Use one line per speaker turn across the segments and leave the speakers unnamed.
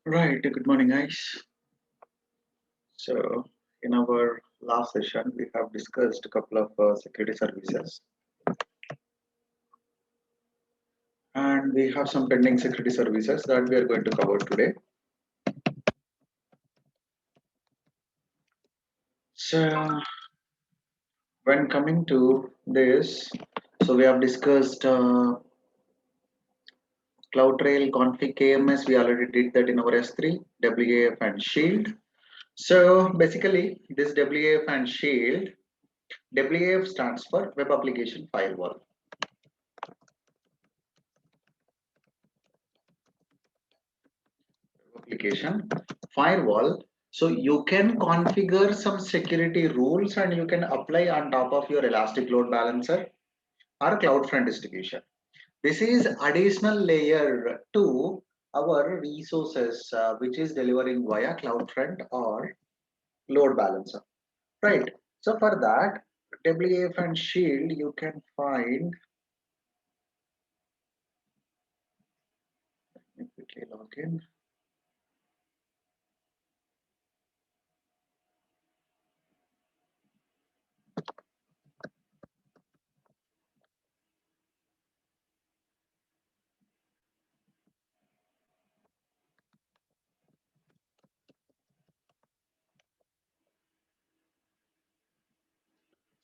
Right, good morning, guys. So, in our last session, we have discussed a couple of security services, and we have some pending security services that we are going to cover today. So, when coming to this, so we have discussed CloudTrail config KMS. We already did that in our S3, WAF and Shield. So, basically, this WAF and Shield, WAF stands for Web Application Firewall. Application firewall, so you can configure some security rules and you can apply on top of your elastic load balancer or CloudFront distribution. This is additional layer to our resources which is delivering via CloudFront or load balancer, right? So for that, WAF and Shield, you can find, let me quickly log in.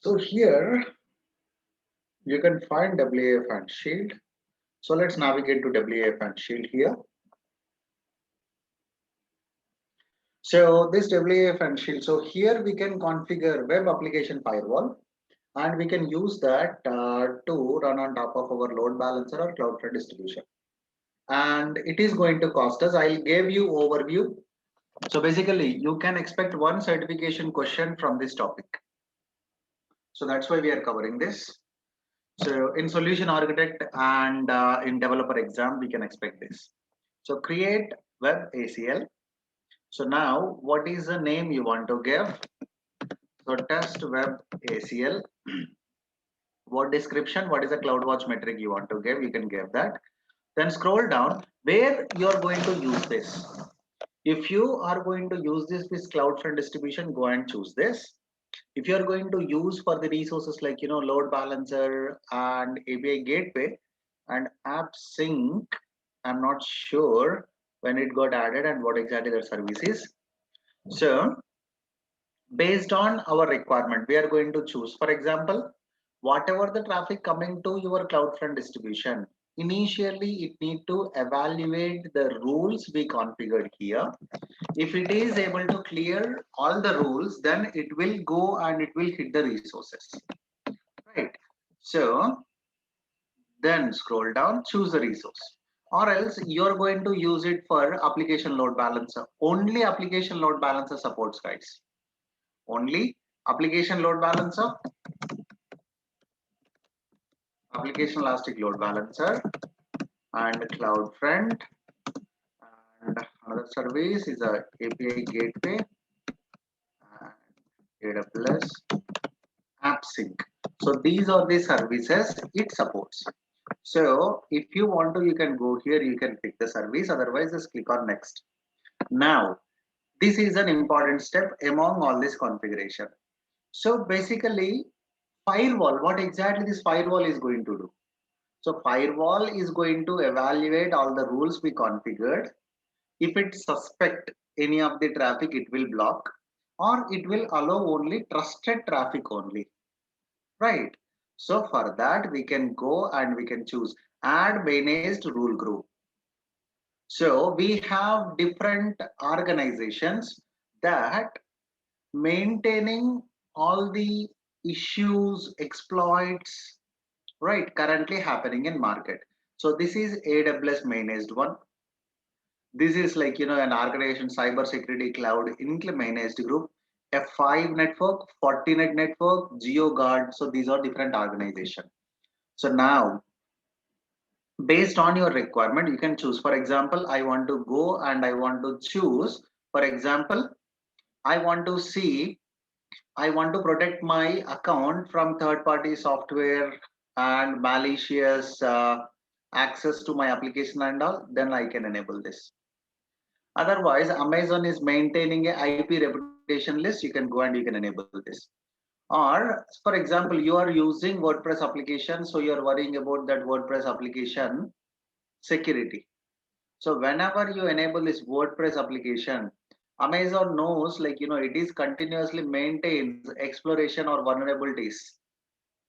So here you can find WAF and Shield. So let's navigate to WAF and Shield here. So this WAF and Shield. So here we can configure web application firewall, and we can use that to run on top of our load balancer or CloudFront distribution. And it is going to cost us. I'll give you overview. So basically, you can expect one certification question from this topic. So that's why we are covering this. So in solution architect and in developer exam, we can expect this. So create web ACL. So now, what is the name you want to give? So test web ACL. What description? What is the CloudWatch metric you want to give? You can give that. Then scroll down where you are going to use this. If you are going to use this with CloudFront distribution, go and choose this. If you are going to use for the resources like load balancer and API gateway and app sync, I'm not sure when it got added and what exactly the service is. So based on our requirement, we are going to choose, for example, whatever the traffic coming to your CloudFront distribution, initially it need to evaluate the rules we configured here. If it is able to clear all the rules, then it will go and it will hit the resources, right? So then scroll down, choose the resource, or else you're going to use it for application load balancer. Only application load balancer supports, guys. Only application load balancer, application elastic load balancer, and CloudFront, and another service is a API gateway and AWS app sync. So these are the services it supports. So if you want to, you can go here, you can pick the service, otherwise just click on next. Now this is an important step among all this configuration. So basically, firewall, what exactly this firewall is going to do? So firewall is going to evaluate all the rules we configured. If it suspect any of the traffic, it will block, or it will allow only trusted traffic only, right? So for that, we can go and we can choose add managed rule group. So we have different organizations that maintaining all the issues, exploits, right, currently happening in market. So this is AWS managed one. This is like an organization cyber security cloud managed group, F5 network, Fortinet network, GeoGuard. So these are different organizations. So now based on your requirement, you can choose. For example, I want to go and I want to choose, for example, I want to see, I want to protect my account from third-party software and malicious access to my application and all, then I can enable this. Otherwise, Amazon is maintaining a IP reputation list. You can go and you can enable this. Or, for example, you are using WordPress application, so you are worrying about that WordPress application security. So whenever you enable this WordPress application, Amazon knows, like, it is continuously maintains exploration or vulnerabilities,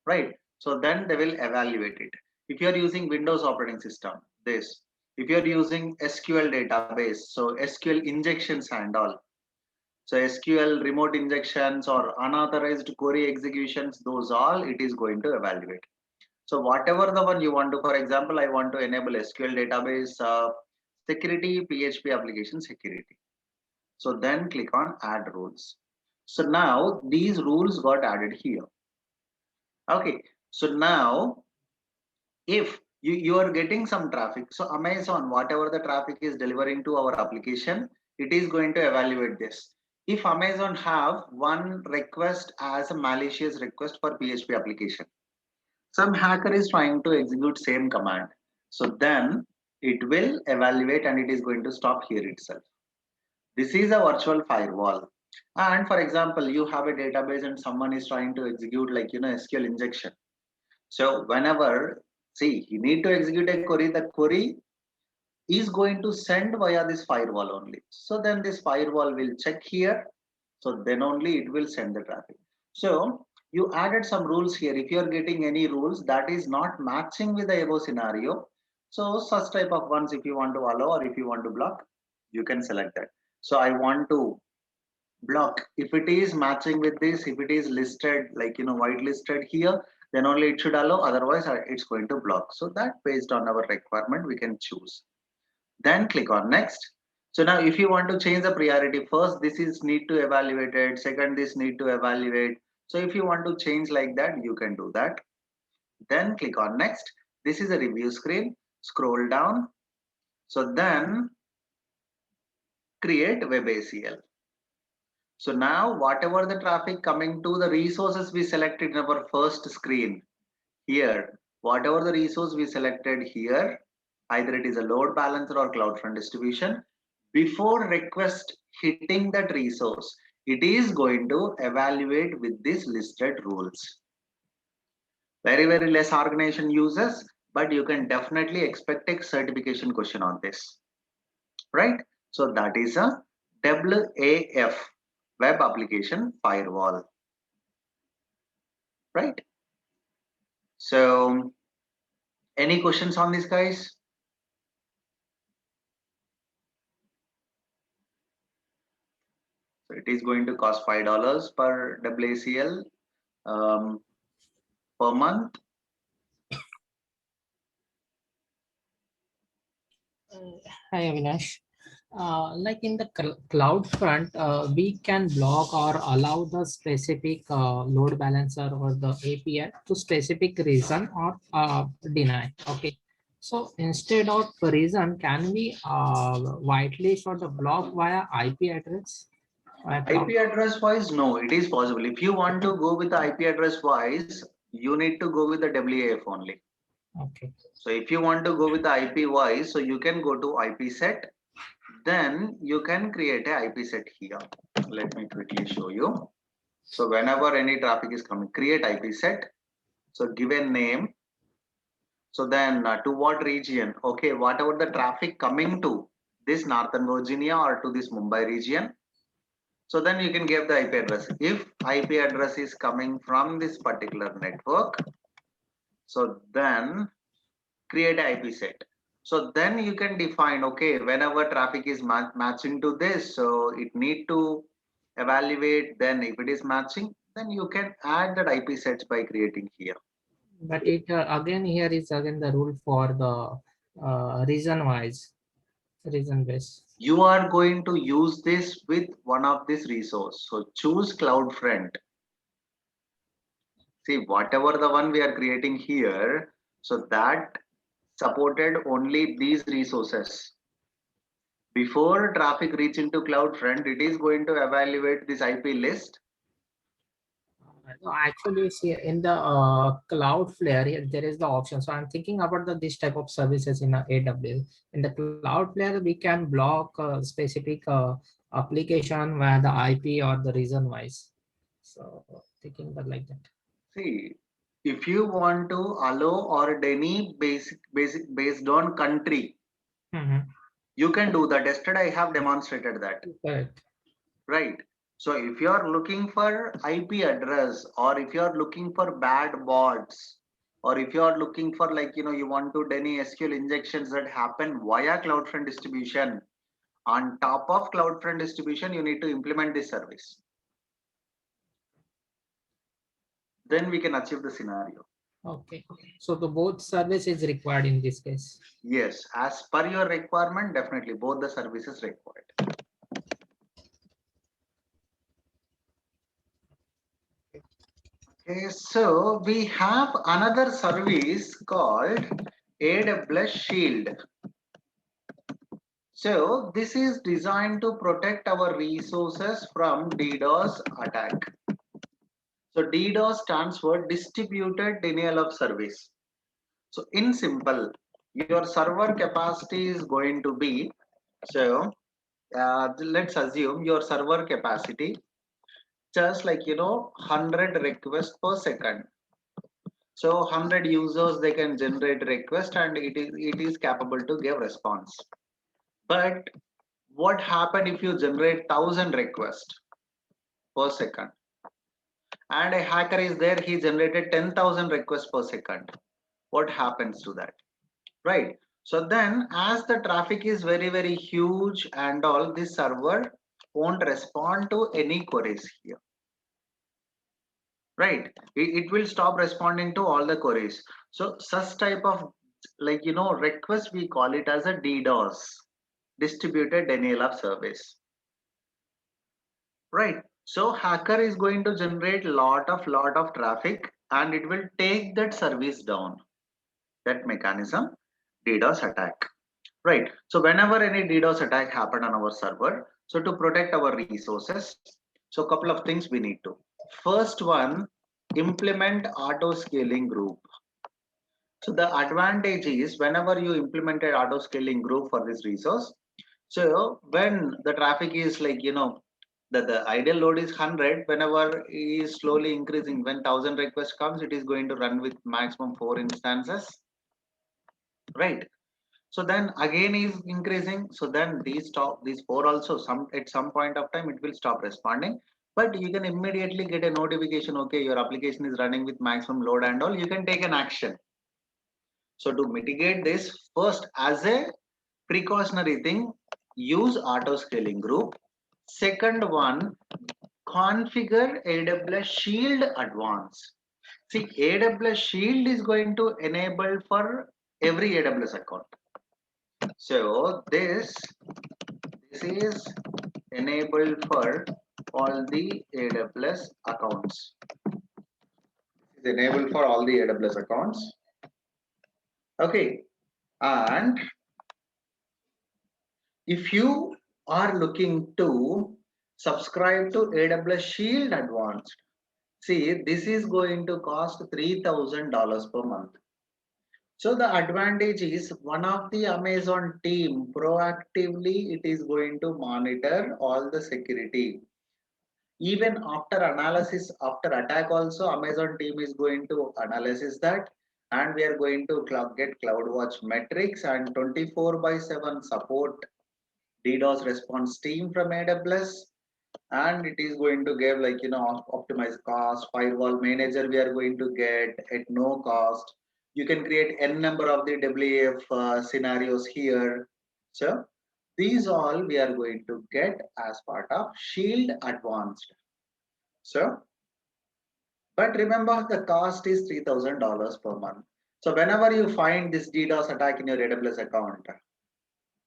right? So then they will evaluate it. If you are using Windows operating system, this. If you are using SQL database, so SQL injections and all. So SQL remote injections or unauthorized query executions, those all it is going to evaluate. So whatever the one you want to, for example, I want to enable SQL database security, PHP application security. So then click on add rules. So now these rules got added here. Okay. So now if you are getting some traffic, so Amazon, whatever the traffic is delivering to our application, it is going to evaluate this. If Amazon have one request as a malicious request for PHP application, some hacker is trying to execute same command, so then it will evaluate and it is going to stop here itself. This is a virtual firewall. And for example, you have a database and someone is trying to execute, like, SQL injection. So whenever, see, you need to execute a query, that query is going to send via this firewall only. So then this firewall will check here. So then only it will send the traffic. So you added some rules here. If you are getting any rules that is not matching with the above scenario, so such type of ones, if you want to allow or if you want to block, you can select that. So I want to block. If it is matching with this, if it is listed, like, whitelisted here, then only it should allow, otherwise it's going to block. So that based on our requirement, we can choose. Then click on next. So now if you want to change the priority, first this is need to evaluate it, second this need to evaluate. So if you want to change like that, you can do that. Then click on next. This is a review screen. Scroll down. So then create web ACL. So now whatever the traffic coming to the resources we selected in our first screen here, whatever the resource we selected here, either it is a load balancer or CloudFront distribution, before request hitting that resource, it is going to evaluate with these listed rules. Very, very less organization uses, but you can definitely expect a certification question on this, right? So that is a WAF, web application firewall, right? So any questions on this, guys? So it is going to cost $5 per WACL per month.
Hi Avinash. Like in the cloud front, we can block or allow the specific load balancer or the API to specific reason or deny. Okay. So instead of reason, can we whitelist or the block via IP address?
IP address wise, no, it is possible. If you want to go with the IP address wise, you need to go with the WAF only.
Okay.
So if you want to go with the IP wise, so you can go to IP set, then you can create a IP set here. Let me quickly show you. So whenever any traffic is coming, create IP set. So give a name. So then to what region? Okay, whatever the traffic coming to this Northern Virginia or to this Mumbai region. So then you can give the IP address. If IP address is coming from this particular network, so then create a IP set. So then you can define, okay, whenever traffic is matching to this, so it need to evaluate. Then if it is matching, then you can add that IP sets by creating here.
But it again here is again the rule for the reason wise, reason based.
You are going to use this with one of this resource. So choose CloudFront. See, whatever the one we are creating here, so that supported only these resources. Before traffic reach into CloudFront, it is going to evaluate this IP list.
No, actually, see, in the Cloudflare, there is the option. So I'm thinking about this type of services in AWS. In the Cloudflare, we can block specific application via the IP or the reason wise. So thinking that like that.
See, if you want to allow or any basic based on country,
Mm-hmm.
you can do that. Yesterday I have demonstrated that,
Correct.
right? So if you are looking for IP address, or if you are looking for bad bots, or if you are looking for, like, you want to do any SQL injections that happen via CloudFront distribution, on top of CloudFront distribution, you need to implement this service. Then we can achieve the scenario.
Okay. So the both service is required in this case.
Yes, as per your requirement, definitely both the services required. Okay, so we have another service called AWS Shield. So this is designed to protect our resources from DDoS attack. So DDoS stands for Distributed Denial of Service. So in simple, your server capacity is going to be, so let's assume your server capacity just like 100 requests per second. So 100 users, they can generate request, and it is capable to give response. But what happen if you generate 1000 requests per second, and a hacker is there, he generated 10,000 requests per second? What happens to that, right? So then, as the traffic is very huge and all, this server won't respond to any queries here, right? It will stop responding to all the queries. So such type of, like, request, we call it as a DDoS, distributed denial of service, right? So hacker is going to generate lot of traffic, and it will take that service down. That mechanism, DDoS attack, right? So whenever any DDoS attack happen on our server, so to protect our resources, so a couple of things we need to. First one, implement auto scaling group. So the advantage is, whenever you implemented auto scaling group for this resource, so when the traffic is like, the ideal load is 100, whenever it is slowly increasing, when 1000 requests comes, it is going to run with maximum 4 instances, right? So then again is increasing. So then these 4 also, at some point of time it will stop responding. But you can immediately get a notification, okay, your application is running with maximum load and all. You can take an action. So to mitigate this, first, as a precautionary thing, use auto scaling group. Second one, configure AWS Shield Advanced. See, AWS Shield is going to enable for every AWS account. So this is enabled for all the AWS accounts. This is enabled for all the AWS accounts. Okay, and if you are looking to subscribe to AWS Shield Advanced, see, this is going to cost $3,000 per month. So the advantage is, one of the Amazon team proactively, it is going to monitor all the security. Even after analysis, after attack also, Amazon team is going to analyze that, and we are going to get CloudWatch metrics and 24/7 support DDoS response team from AWS, and it is going to give, like, optimize cost, firewall manager we are going to get at no cost. You can create n number of the WAF scenarios here. So these all we are going to get as part of Shield Advanced. So, but remember, the cost is $3,000 per month. So whenever you find this DDoS attack in your AWS account,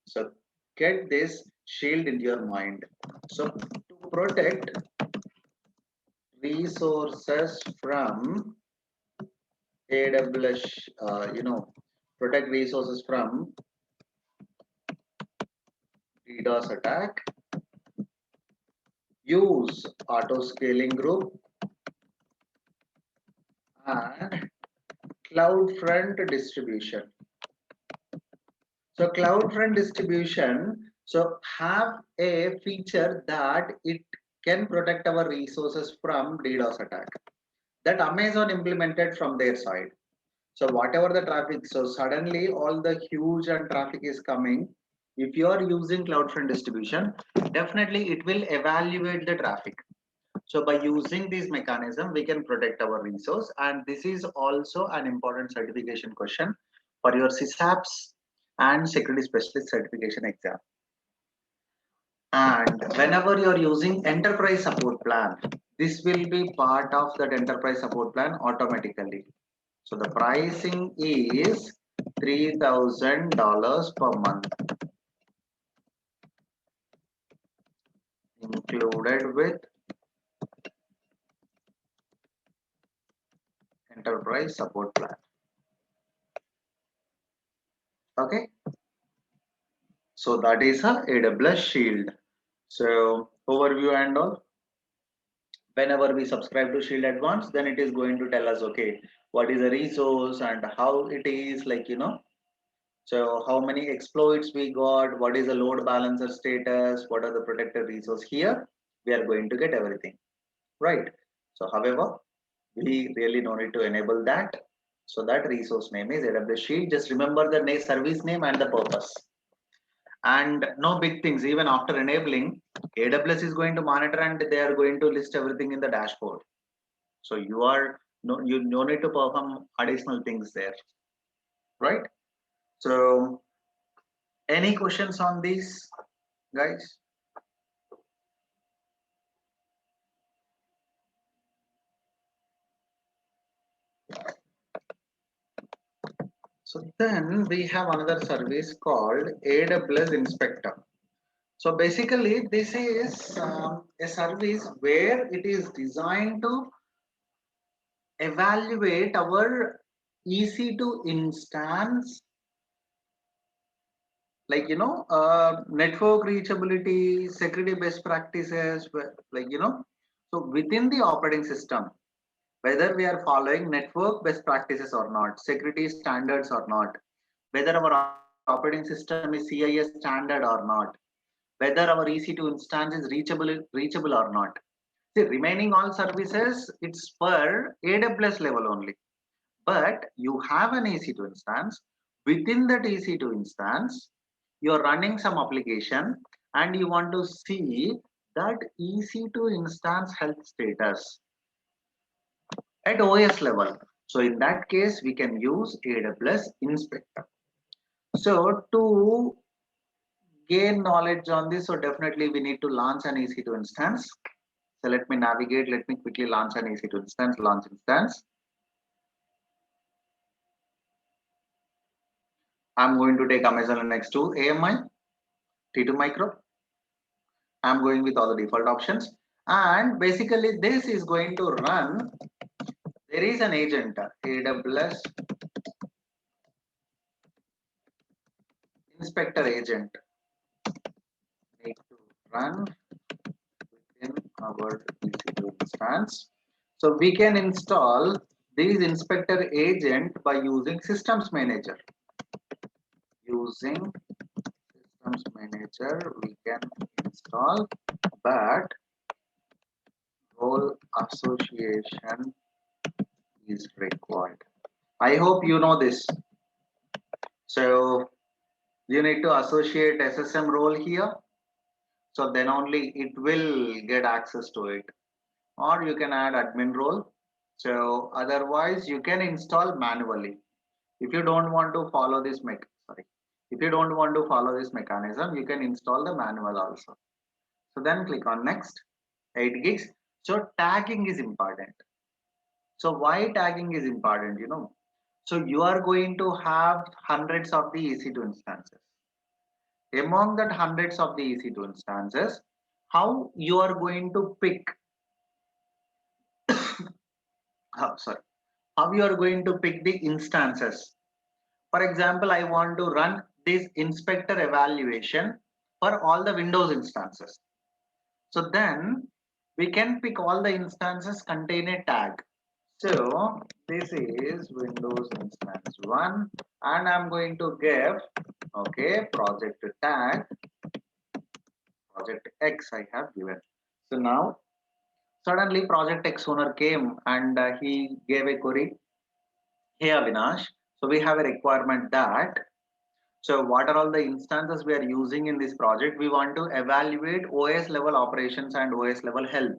so get this shield in your mind. So to protect resources from AWS, protect resources from DDoS attack, use auto scaling group, and CloudFront distribution. So CloudFront distribution, so have a feature that it can protect our resources from DDoS attack that Amazon implemented from their side. So whatever the traffic, so suddenly all the huge and traffic is coming. If you are using CloudFront distribution, definitely it will evaluate the traffic. So by using this mechanism, we can protect our resource. And this is also an important certification question for your SysApps and security specialist certification exam. And whenever you're using enterprise support plan, this will be part of that enterprise support plan automatically. So the pricing is $3,000 per month, included with enterprise support plan. Okay. So that is a AWS Shield. So overview and all. Whenever we subscribe to Shield Advanced, then it is going to tell us, okay, what is the resource and how it is, like, so how many exploits we got, what is the load balancer status, what are the protected resource here. We are going to get everything, right? So however, we really don't need to enable that. So that resource name is AWS Shield. Just remember the service name and the purpose. And no big things, even after enabling, AWS is going to monitor and they are going to list everything in the dashboard. So you no need to perform additional things there, right? So any questions on these, guys? So then we have another service called AWS Inspector. So basically, this is a service where it is designed to evaluate our EC2 instance, like network reachability, security best practices, like so within the operating system, whether we are following network best practices or not, security standards or not, whether our operating system is CIS standard or not, whether our EC2 instance is reachable or not. See, remaining all services, it's per AWS level only. But you have an EC2 instance. Within that EC2 instance, you're running some application and you want to see that EC2 instance health status at OS level. So in that case, we can use AWS Inspector. So to gain knowledge on this, so definitely we need to launch an EC2 instance. So let me navigate, let me quickly launch an EC2 instance, launch instance. I'm going to take Amazon X2 AMI, T2 Micro. I'm going with all the default options. And basically this is going to run, there is an agent, AWS Inspector agent need to run within our EC2 instance. So we can install these inspector agent by using systems manager. Using systems manager, we can install, but role association is required. I hope you know this. So you need to associate SSM role here. So then only it will get access to it. Or you can add admin role. So otherwise you can install manually. If you don't want to follow this if you don't want to follow this mechanism, you can install the manual also. So then click on next, 8 gigs. So tagging is important. So why tagging is important, So you are going to have hundreds of the EC2 instances. Among that hundreds of the EC2 instances, how you are going to pick, how you are going to pick the instances. For example, I want to run this inspector evaluation for all the Windows instances. So then we can pick all the instances contain a tag. So this is Windows instance 1 and I'm going to give okay project tag project X I have given. So now suddenly project X owner came and he gave a query. Hey Avinash, so we have a requirement that so what are all the instances we are using in this project? We want to evaluate OS level operations and OS level health.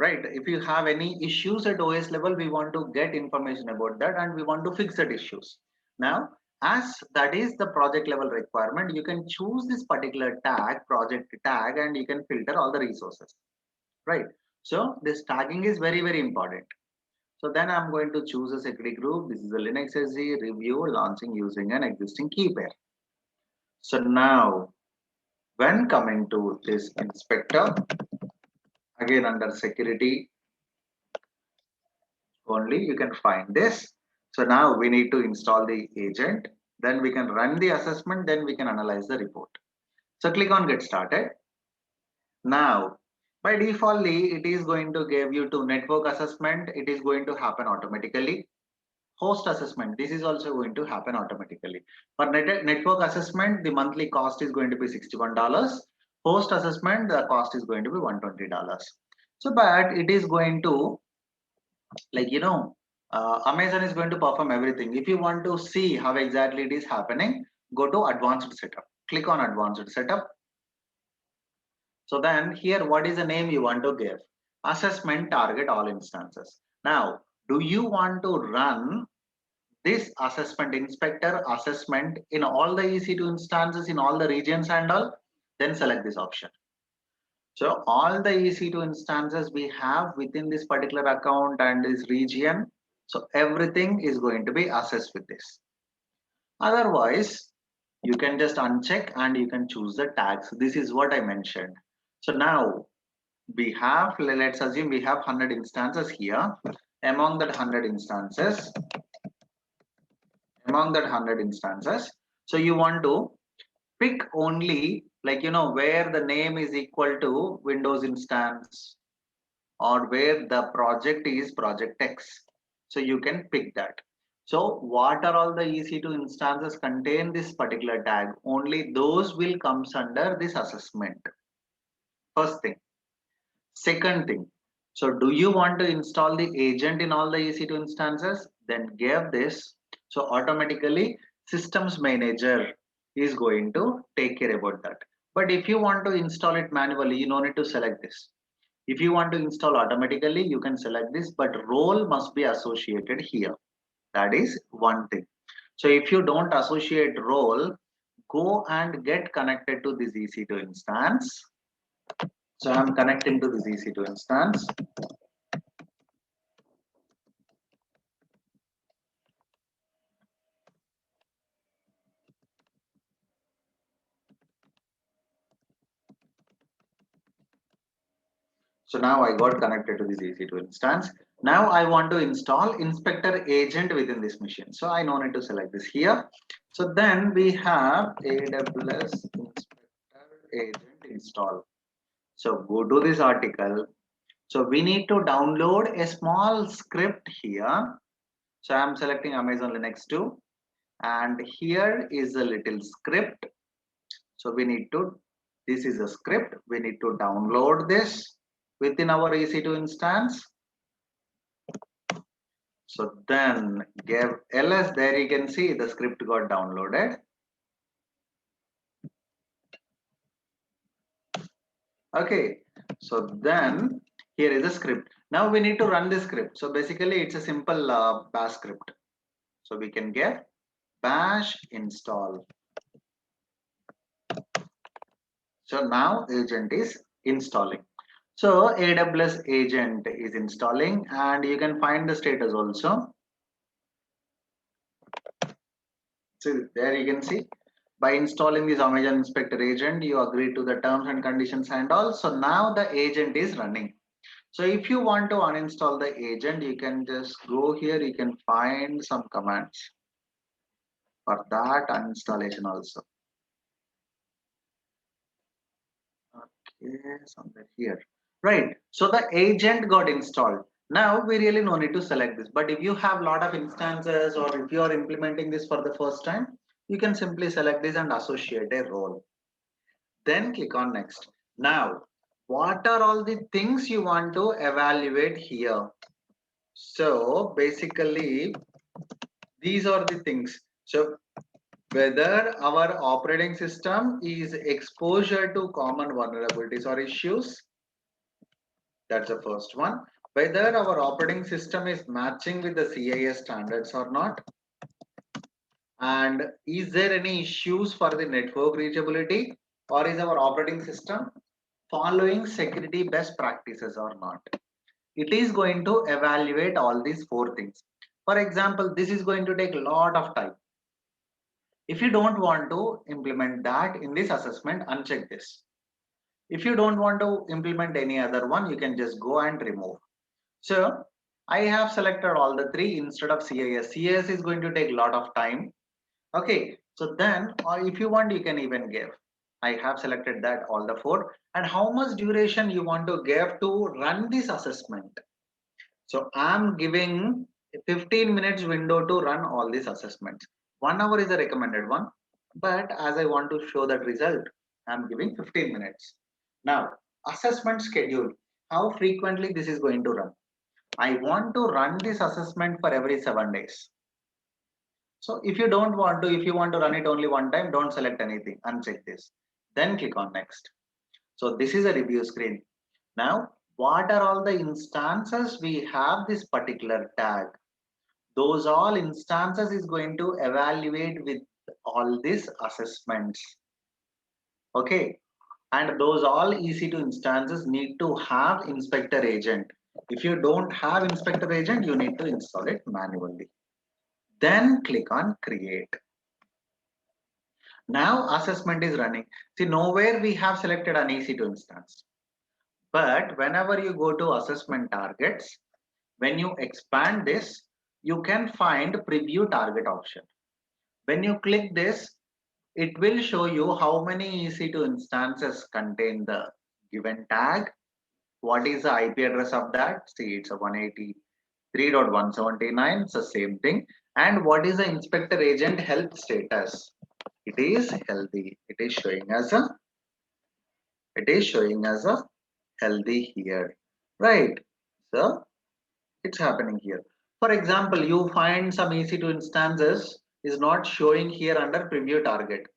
Right, if you have any issues at OS level, we want to get information about that and we want to fix that issues. Now as that is the project level requirement, you can choose this particular tag project tag and you can filter all the resources, right? So this tagging is very important. So then I'm going to choose a security group. This is a Linux SE review launching using an existing key pair. So now when coming to this inspector, again under security only you can find this. So now we need to install the agent, then we can run the assessment, then we can analyze the report. So click on get started. Now by defaultly it is going to give you to network assessment. It is going to happen automatically. Host assessment, this is also going to happen automatically. For network assessment, the monthly cost is going to be $61. Host assessment, the cost is going to be $120. So but it is going to like Amazon is going to perform everything. If you want to see how exactly it is happening, go to advanced setup, click on advanced setup. So then here what is the name you want to give? Assessment target all instances. Now do you want to run this assessment inspector assessment in all the EC2 instances in all the regions and all? Then select this option. So all the EC2 instances we have within this particular account and this region, so everything is going to be assessed with this. Otherwise, you can just uncheck and you can choose the tags. This is what I mentioned. So now we have, let's assume we have 100 instances here. Among that 100 instances, so you want to pick only where the name is equal to Windows instance or where the project is project X. So you can pick that. So what are all the EC2 instances contain this particular tag? Only those will comes under this assessment. First thing. Second thing. So do you want to install the agent in all the EC2 instances? Then give this. So automatically systems manager is going to take care about that. But if you want to install it manually, you don't need to select this. If you want to install automatically, you can select this, but role must be associated here. That is one thing. So if you don't associate role, go and get connected to this EC2 instance. So I'm connecting to this EC2 instance. So now I got connected to this EC2 instance. Now I want to install inspector agent within this machine. So I no need to select this here. So then we have AWS inspector agent install. So go to this article. So we need to download a small script here. So I'm selecting Amazon Linux 2 and here is a little script. So we need to, this is a script. We need to download this within our EC2 instance. So then give ls, there you can see the script got downloaded. Okay, so then here is a script. Now we need to run this script. So basically it's a simple bash script. So we can get bash install. So now agent is installing. So AWS agent is installing and you can find the status also. So there you can see by installing this Amazon Inspector agent, you agree to the terms and conditions and all. So now the agent is running. So if you want to uninstall the agent, you can just go here. You can find some commands for that uninstallation also. Okay, somewhere here. Right. So the agent got installed. Now we really no need to select this, but if you have a lot of instances or if you are implementing this for the first time, you can simply select this and associate a role. Then click on next. Now, what are all the things you want to evaluate here? So basically, these are the things. So whether our operating system is exposure to common vulnerabilities or issues, that's the first one. Whether our operating system is matching with the CIS standards or not. And is there any issues for the network reachability, or is our operating system following security best practices or not? It is going to evaluate all these four things. For example, this is going to take a lot of time. If you don't want to implement that in this assessment, uncheck this. If you don't want to implement any other one, you can just go and remove. So I have selected all the three instead of CIS. CIS is going to take a lot of time. Okay, so then, or if you want, you can even give. I have selected that all the four. And how much duration you want to give to run this assessment? So I'm giving 15 minutes window to run all these assessments. 1 hour is the recommended one, but as I want to show that result, I'm giving 15 minutes. Now, assessment schedule. How frequently this is going to run? I want to run this assessment for every 7 days. So if you don't want to, if you want to run it only one time, don't select anything, uncheck this. Then click on next. So this is a review screen. Now, what are all the instances we have this particular tag? Those all instances is going to evaluate with all these assessments. Okay. And those all EC2 instances need to have inspector agent. If you don't have inspector agent, you need to install it manually. Then click on create. Now assessment is running. See, nowhere we have selected an EC2 instance. But whenever you go to assessment targets, when you expand this, you can find preview target option. When you click this, it will show you how many EC2 instances contain the given tag. What is the IP address of that? See, it's a 183.179. It's the same thing. And what is the inspector agent health status? It is healthy. It is showing as a healthy here, right? So it's happening here. For example, you find some EC2 instances is not showing here under preview target.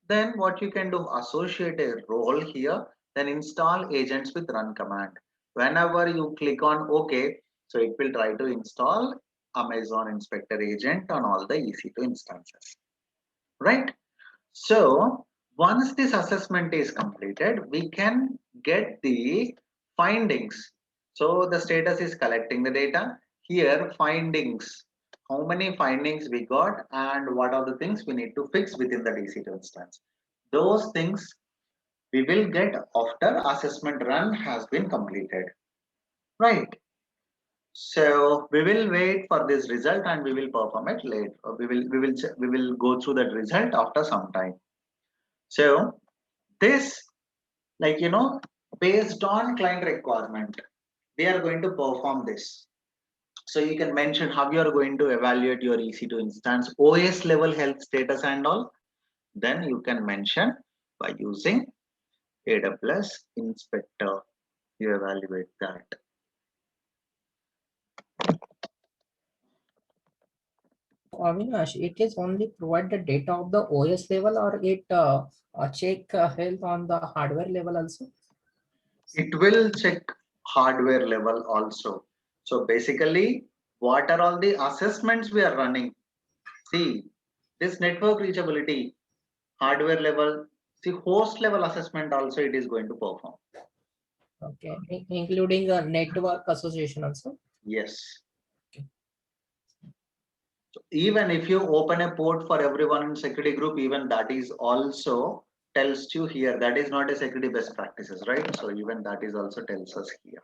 Then what you can do, associate a role here, then install agents with run command. Whenever you click on OK, so it will try to install Amazon Inspector agent on all the EC2 instances, right? So once this assessment is completed, we can get the findings. So the status is collecting the data. Here findings, how many findings we got and what are the things we need to fix within the EC2 instance. Those things we will get after assessment run has been completed, right? So we will wait for this result and we will perform it later. We will go through that result after some time. So this, like, based on client requirement, they are going to perform this. So you can mention how you are going to evaluate your EC2 instance, OS level health status and all. Then you can mention by using AWS Inspector. You evaluate that.
Avinash, it is only provide the data of the OS level, or it check health on the hardware level also?
It will check hardware level also. So basically, what are all the assessments we are running? See, this network reachability, hardware level, see, host level assessment also it is going to perform.
Okay, including a network association also.
Yes.
Okay.
So even if you open a port for everyone in security group, even that is also tells you here that is not a security best practices, right? So even that is also tells us here.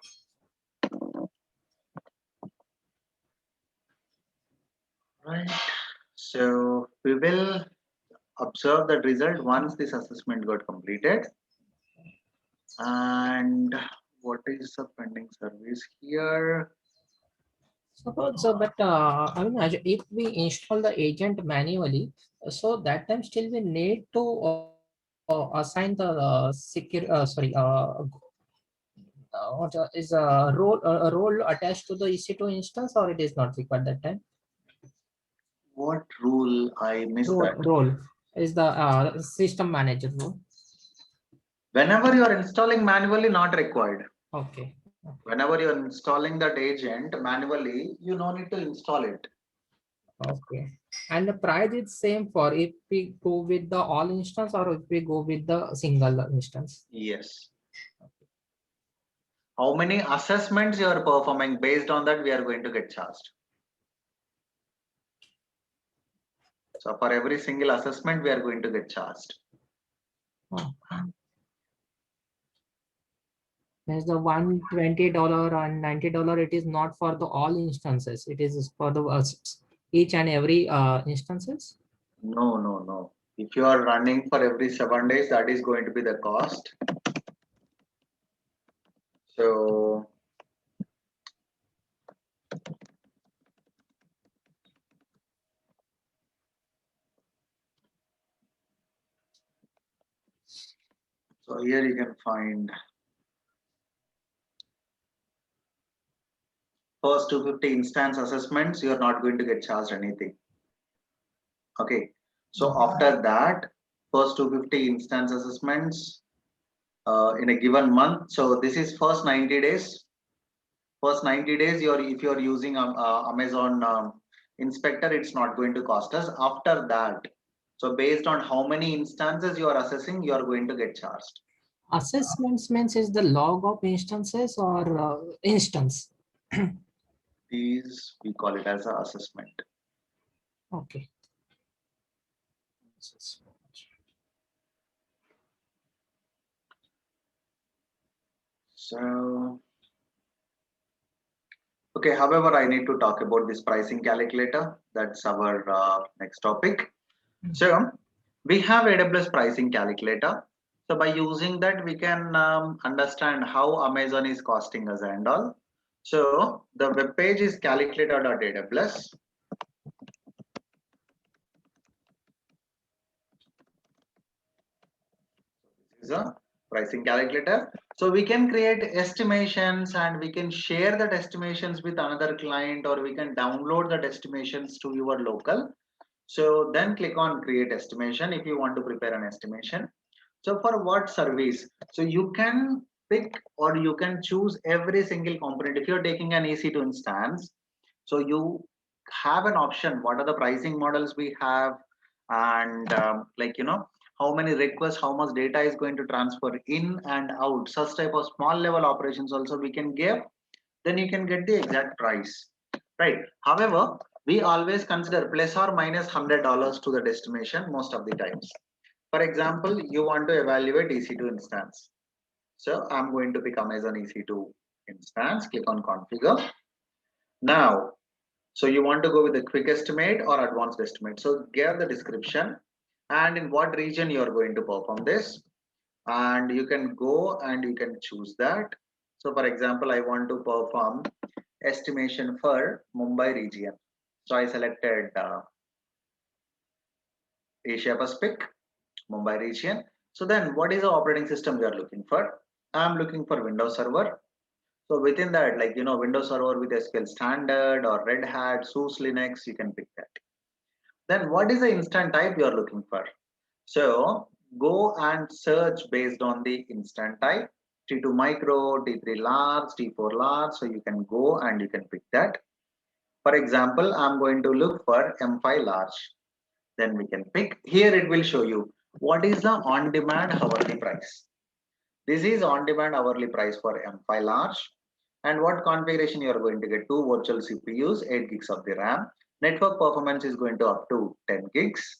Right. So we will observe that result once this assessment got completed. And what is the pending service here?
I mean, if we install the agent manually, so that time still we need to assign the what is a role attached to the EC2 instance, or it is not required that time?
What rule? I missed that.
Role is the system manager role.
Whenever you are installing manually, not required.
Okay.
Whenever you are installing that agent manually, you no need to install it.
Okay. And the price is same for if we go with the all instance or if we go with the single instance.
Yes. How many assessments you are performing, based on that we are going to get charged. So for every single assessment we are going to get charged.
Oh. There's the $120 and $90. It is not for the all instances. It is for the each and every instances.
No. If you are running for every 7 days, that is going to be the cost. So here you can find first 250 instance assessments, you are not going to get charged anything. Okay. So after that, first 250 instance assessments in a given month. So this is first 90 days. First 90 days, if you're using Amazon Inspector, it's not going to cost us. After that, so based on how many instances you are assessing, you are going to get charged.
Assessments means is the log of instances or instance.
These we call it as an assessment.
Okay.
So, okay, however, I need to talk about this pricing calculator. That's our next topic. So, we have AWS pricing calculator. So, by using that, we can understand how Amazon is costing us and all. So, the web page is calculator.aws. This is a pricing calculator. So we can create estimations and we can share that estimations with another client, or we can download that estimations to your local. So then click on create estimation if you want to prepare an estimation. So for what service? So you can pick or you can choose every single component. If you're taking an EC2 instance, so you have an option. What are the pricing models we have? And how many requests, how much data is going to transfer in and out. Such type of small level operations also we can give. Then you can get the exact price, right? However, we always consider plus or minus $100 to the destination most of the times. For example, you want to evaluate EC2 instance. So I'm going to pick Amazon EC2 instance, click on configure. Now, so you want to go with a quick estimate or advanced estimate. So give the description and in what region you are going to perform this. And you can go and you can choose that. So for example, I want to perform estimation for Mumbai region. So I selected Asia Pacific, Mumbai region. So then what is the operating system we are looking for? I'm looking for Windows Server. So within that, Windows Server with SQL Standard or Red Hat, SUSE Linux, you can pick that. Then what is the instant type you are looking for? So go and search based on the instant type, T2 micro, T3 large, T4 large. So you can go and you can pick that. For example, I'm going to look for M5 large. Then we can pick. Here it will show you what is the on-demand hourly price. This is on-demand hourly price for M5 large. And what configuration you are going to get? 2 virtual CPUs, 8 gigs of the RAM. Network performance is going to up to 10 gigs.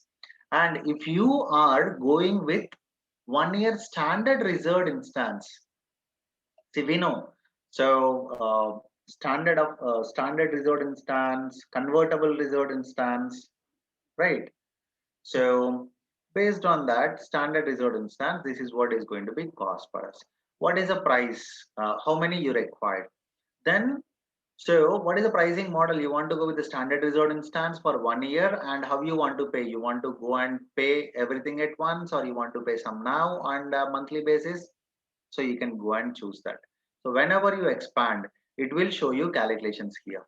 And if you are going with 1 year standard reserved instance, see we know. So standard reserved instance, convertible reserved instance, right? So based on that standard reserved instance, this is what is going to be cost for us. What is the price? How many you require? Then So what is the pricing model? You want to go with the standard reserved instance for 1 year, and how you want to pay? You want to go and pay everything at once, or you want to pay some now on a monthly basis? So you can go and choose that. So whenever you expand, it will show you calculations here.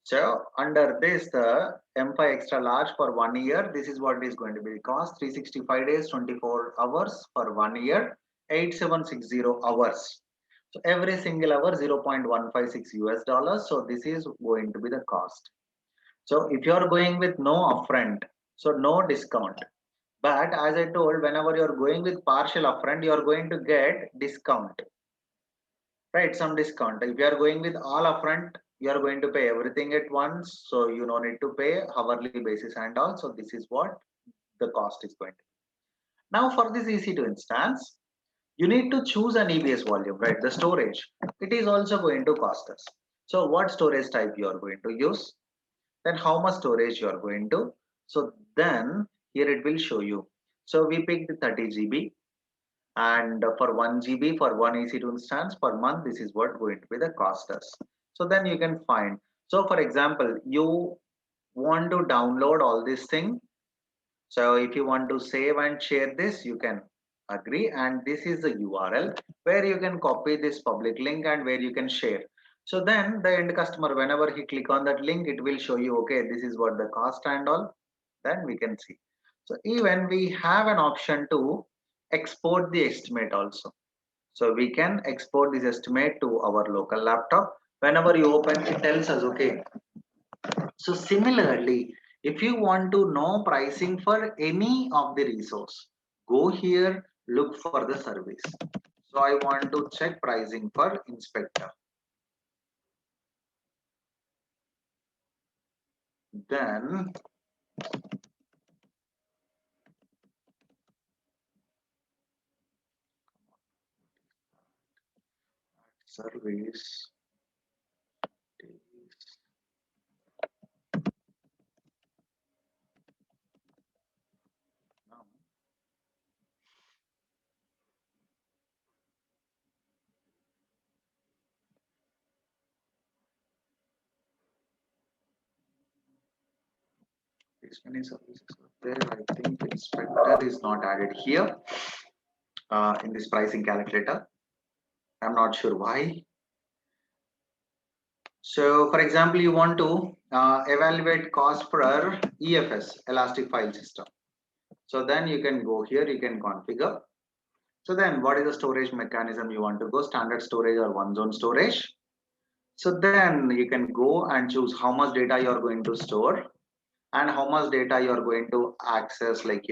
So under this, the M5 extra large for 1 year, this is what it is going to be cost: 365 days, 24 hours for 1 year, 8760 hours. So every single hour 0.156 US dollars. So this is going to be the cost. So if you are going with no upfront, so no discount. But as I told, whenever you are going with partial upfront, you are going to get discount, right? Some discount. If you are going with all upfront, you are going to pay everything at once. So you don't need to pay hourly basis and all. So this is what the cost is going to be. Now for this EC2 instance, you need to choose an EBS volume, right? The storage. It is also going to cost us. So what storage type you are going to use? Then how much storage you are going to? So then here it will show you. So we picked 30 GB, and for 1 GB for one EC2 instance per month, this is what going to be the cost us. So then you can find. So for example, you want to download all this thing. So if you want to save and share this, you can agree, and this is the URL where you can copy this public link and where you can share. So then the end customer, whenever he click on that link, it will show you, okay, this is what the cost and all. Then we can see. So even we have an option to export the estimate also. So we can export this estimate to our local laptop. Whenever you open, it tells us, okay. So similarly, if you want to know pricing for any of the resource, go here, look for the service. So I want to check pricing for inspector. Then service. Now, this many services are there. I think inspector is not added here in this pricing calculator. I'm not sure why. So for example, you want to evaluate cost per EFS, elastic file system. So then you can go here, you can configure. So then what is the storage mechanism you want to go, standard storage or one zone storage? So then you can go and choose how much data you are going to store and how much data you are going to access, like,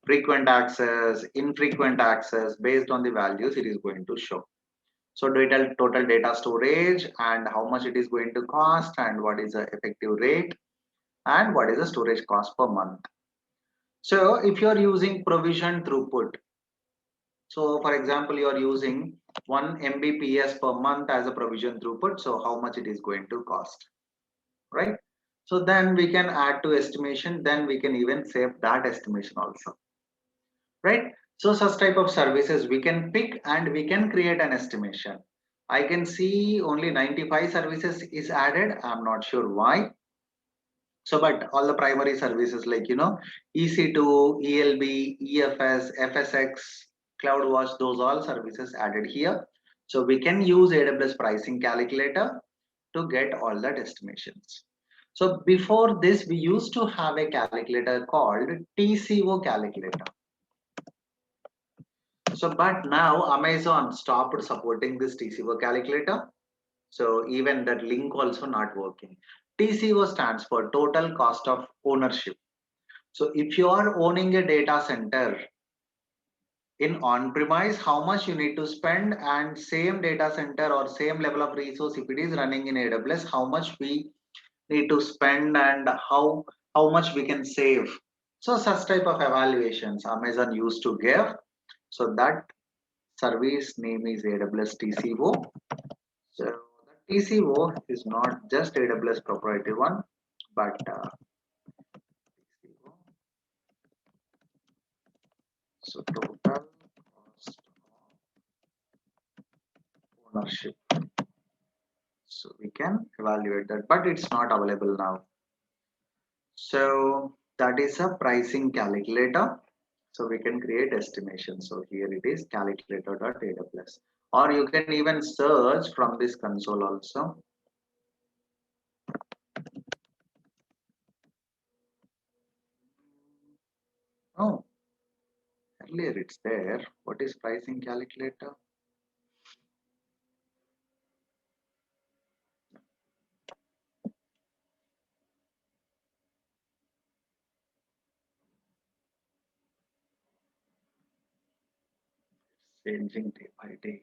frequent access, infrequent access. Based on the values it is going to show. So total data storage and how much it is going to cost and what is the effective rate and what is the storage cost per month. So if you are using provision throughput, so for example, you are using 1 Mbps per month as a provision throughput. So how much it is going to cost, right? So then we can add to estimation. Then we can even save that estimation also, right? So such type of services we can pick and we can create an estimation. I can see only 95 services is added. I'm not sure why. So, but all the primary services like, EC2, ELB, EFS, FSX, CloudWatch, those all services added here. So we can use AWS pricing calculator to get all that estimations. So before this, we used to have a calculator called TCO calculator. So, but now Amazon stopped supporting this TCO calculator. So even that link also not working. TCO stands for total cost of ownership. So if you are owning a data center in on-premise, how much you need to spend, and same data center or same level of resource, if it is running in AWS, how much we need to spend and how much we can save. So such type of evaluations Amazon used to give. So that service name is AWS TCO. So the TCO is not just AWS proprietary one, but TCO. So total cost of ownership. So we can evaluate that, but it's not available now. So that is a pricing calculator. So we can create estimation. So here it is calculator.aws, or you can even search from this console also. Oh, earlier it's there. What is pricing calculator? Changing day by day.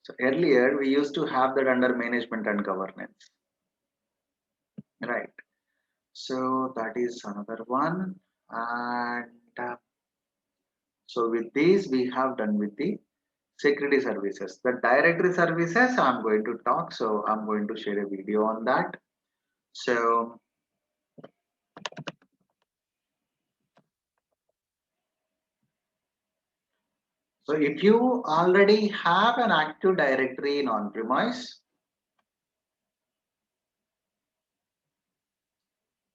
So earlier we used to have that under management and governance, right? So that is another one. And so with these we have done with the security services. The directory services I'm going to talk. So I'm going to share a video on that. So if you already have an active directory in on-premise,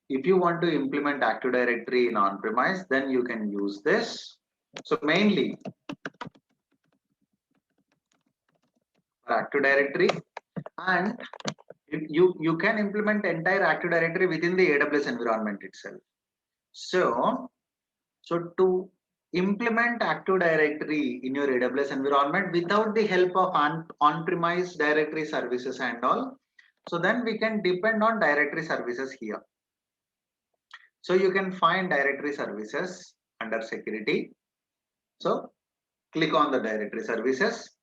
if you want to implement active directory in on-premise, then you can use this. So mainly for active directory, and you can implement entire active directory within the AWS environment itself. So to implement active directory in your AWS environment without the help of on-premise directory services and all, so then we can depend on directory services here. So you can find directory services under security. So click on the directory services.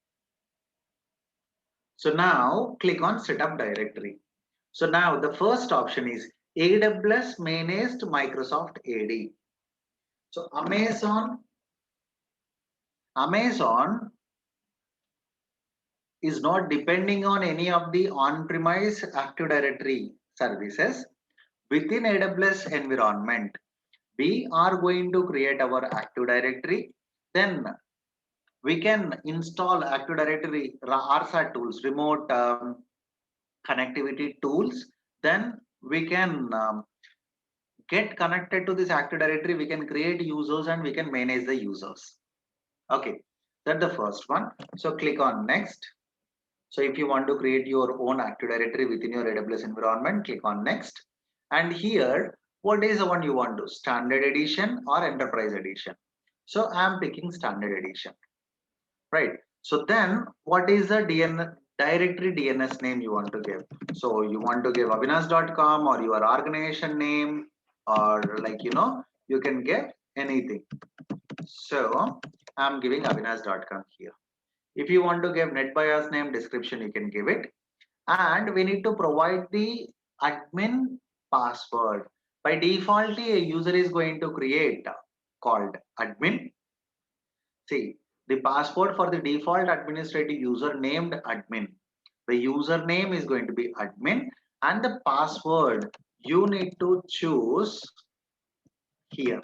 So now click on setup directory. So now the first option is AWS managed Microsoft AD. So Amazon is not depending on any of the on-premise Active Directory services. Within AWS environment, we are going to create our Active Directory. Then we can install Active Directory RSAT tools, remote connectivity tools. Then we can get connected to this Active Directory. We can create users and we can manage the users. Okay, that's the first one. So click on next. So if you want to create your own Active Directory within your AWS environment, click on next. And here, what is the one you want to? Standard edition or enterprise edition? So I'm picking standard edition, right? So then what is the directory DNS name you want to give? So you want to give avinash.com or your organization name, or you can give anything. So I'm giving avinash.com here. If you want to give NetBIOS name description, you can give it. And we need to provide the admin password. By default, a user is going to create called admin. See, the password for the default administrative user named admin. The username is going to be admin, and the password you need to choose here.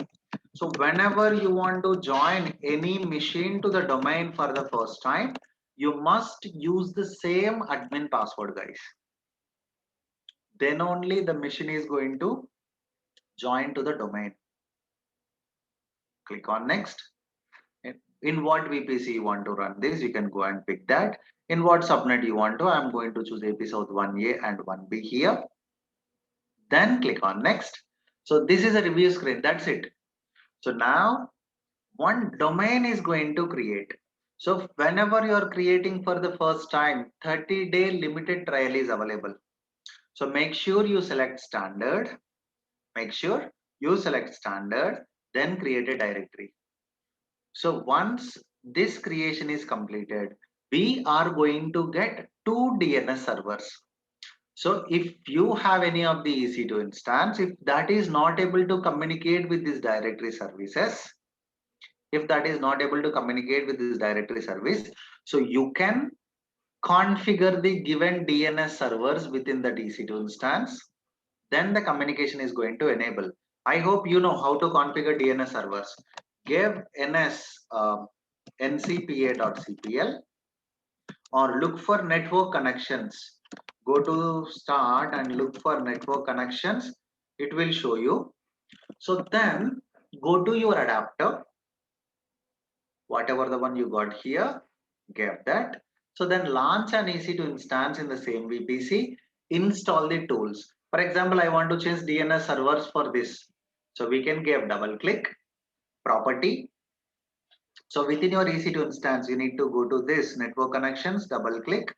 So whenever you want to join any machine to the domain for the first time, you must use the same admin password, guys. Then only the machine is going to join to the domain. Click on next. In what VPC you want to run this, you can go and pick that. In what subnet you want to, I'm going to choose AP South 1A and 1B here. Then click on next. So this is a review screen, that's it. So now one domain is going to create. So whenever you are creating for the first time, 30-day limited trial is available. So make sure you select standard. Make sure you select standard, then create a directory. So once this creation is completed, we are going to get 2 DNS servers. So if you have any of the EC2 instance, if that is not able to communicate with these directory services, so you can configure the given DNS servers within the EC2 instance. Then the communication is going to enable. I hope you know how to configure DNS servers. Give ns ncpa.cpl or look for network connections. Go to start and look for network connections. It will show you. So then go to your adapter, whatever the one you got here, get that. So then launch an EC2 instance in the same VPC, install the tools. For example, I want to change DNS servers for this. So we can give double click, property. So within your EC2 instance, you need to go to this network connections, double click,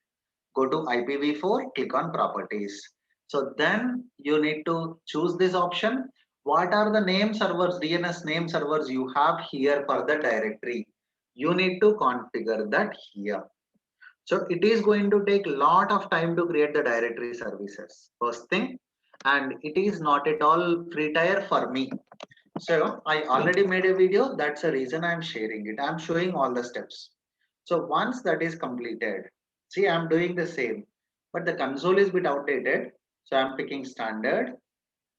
go to IPv4, click on properties. So then you need to choose this option. What are the name servers, DNS name servers you have here for the directory? You need to configure that here. So it is going to take a lot of time to create the directory services. First thing, and it is not at all free tier for me. So I already made a video. That's the reason I'm sharing it. I'm showing all the steps. So once that is completed, see, I'm doing the same, but the console is a bit outdated. So I'm picking standard.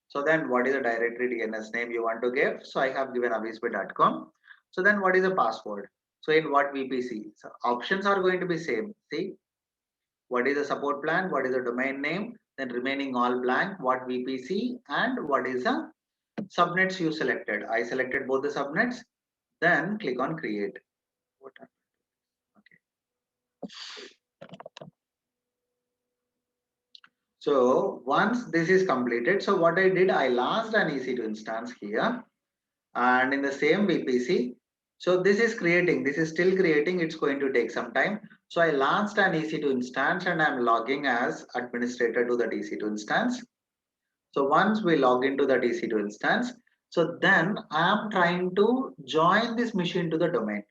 So then what is the directory DNS name you want to give? So I have given avisby.com. So then what is the password? So in what VPC? So options are going to be same. See, what is the support plan? What is the domain name? Then remaining all blank. What VPC and what is the subnets you selected? I selected both the subnets. Then click on create. Okay. So once this is completed, so what I did, I launched an EC2 instance here and in the same VPC. So this is creating, this is still creating, it's going to take some time. So I launched an EC2 instance and I'm logging as administrator to the EC2 instance. So once we log into the EC2 instance, so then I'm trying to join this machine to the domain.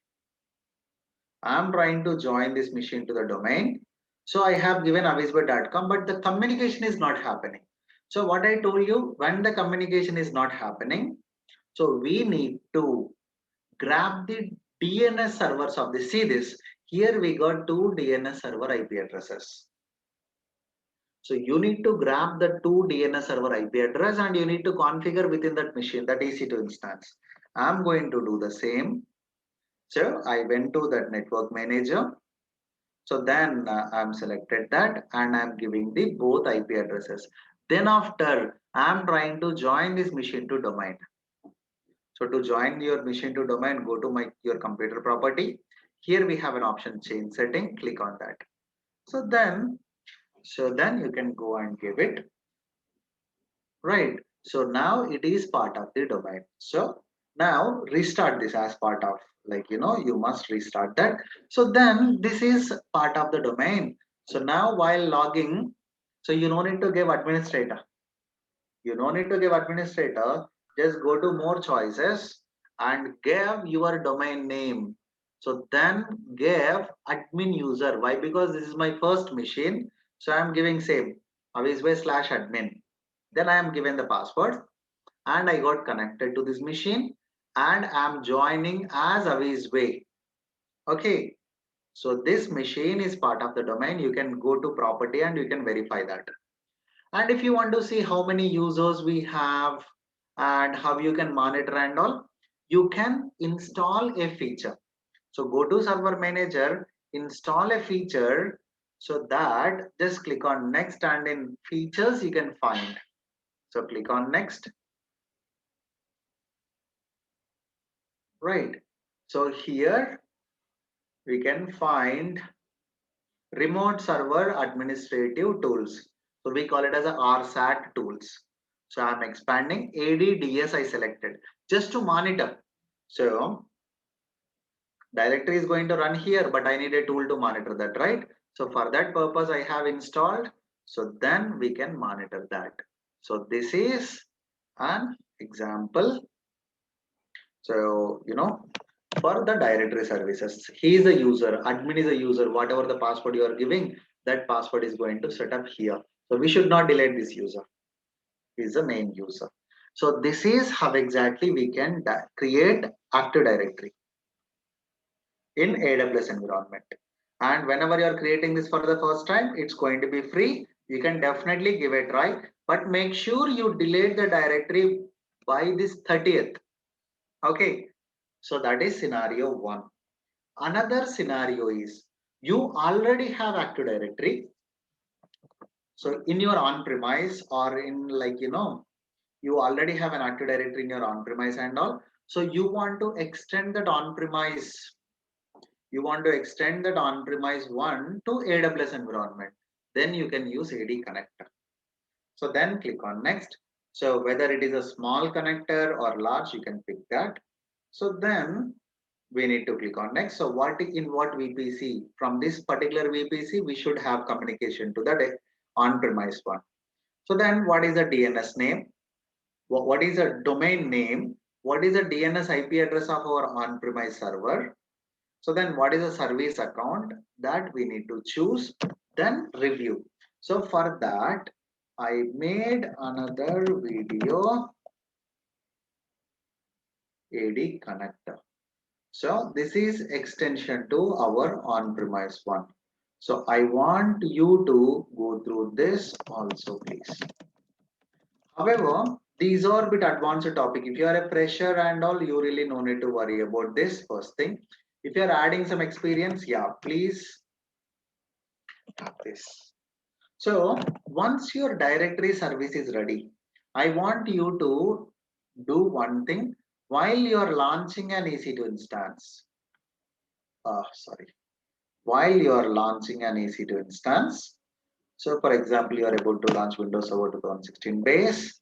I'm trying to join this machine to the domain. So I have given avisby.com, but the communication is not happening. So what I told you, when the communication is not happening, so we need to grab the DNS servers of this. See this, here we got two DNS server IP addresses. So you need to grab the two DNS server IP address and you need to configure within that machine, that EC2 instance. I'm going to do the same. So I went to that network manager. So then I'm selected that and I'm giving the both IP addresses. Then after I'm trying to join this machine to domain. So to join your machine to domain, go to your computer property. Here we have an option change setting, click on that. So then you can go and give it, right? So now it is part of the domain. So now restart this as part of, like, you must restart that. So then this is part of the domain. So now while logging, so you don't need to give administrator. You don't need to give administrator. Just go to more choices and give your domain name. So then give admin user. Why? Because this is my first machine. So I'm giving same avisby/admin. Then I am given the password and I got connected to this machine and I'm joining as avisby. Okay. So this machine is part of the domain. You can go to property and you can verify that. And if you want to see how many users we have and how you can monitor and all, you can install a feature. So go to server manager, install a feature, so that just click on next and in features you can find. So click on next. Right. So here we can find remote server administrative tools. So we call it as a RSAT tools. So I'm expanding ADDS I selected just to monitor. So directory is going to run here, but I need a tool to monitor that, right? So for that purpose, I have installed. So then we can monitor that. So this is an example. So, for the directory services, he is a user, admin is a user, whatever the password you are giving, that password is going to set up here. So we should not delete this user. He is the main user. So this is how exactly we can create Active Directory in AWS environment. And whenever you are creating this for the first time, it's going to be free. You can definitely give it a try, but make sure you delete the directory by this 30th. Okay. So that is scenario one. Another scenario is You already have Active Directory. So in your on-premise or in you already have an Active Directory in your on-premise and all. So you want to extend that on-premise. You want to extend that on-premise one to AWS environment. Then you can use AD connector. So then click on next. So whether it is a small connector or large, you can pick that. So then we need to click on next. So what VPC from this particular VPC, we should have communication to the on-premise one. So then what is the DNS name? What is a domain name? What is the DNS IP address of our on-premise server? So then what is a service account that we need to choose, then review. So for that, I made another video AD connector. So this is extension to our on-premise one. So I want you to go through this also, please. However, these are a bit advanced topic. If you are a fresher and all, you really no need to worry about this first thing. If you are adding some experience, yeah, please have this. So once your directory service is ready, I want you to do one thing while you're launching an EC2 instance. While you're launching an EC2 instance. So for example, you are about to launch Windows Server 2016 base.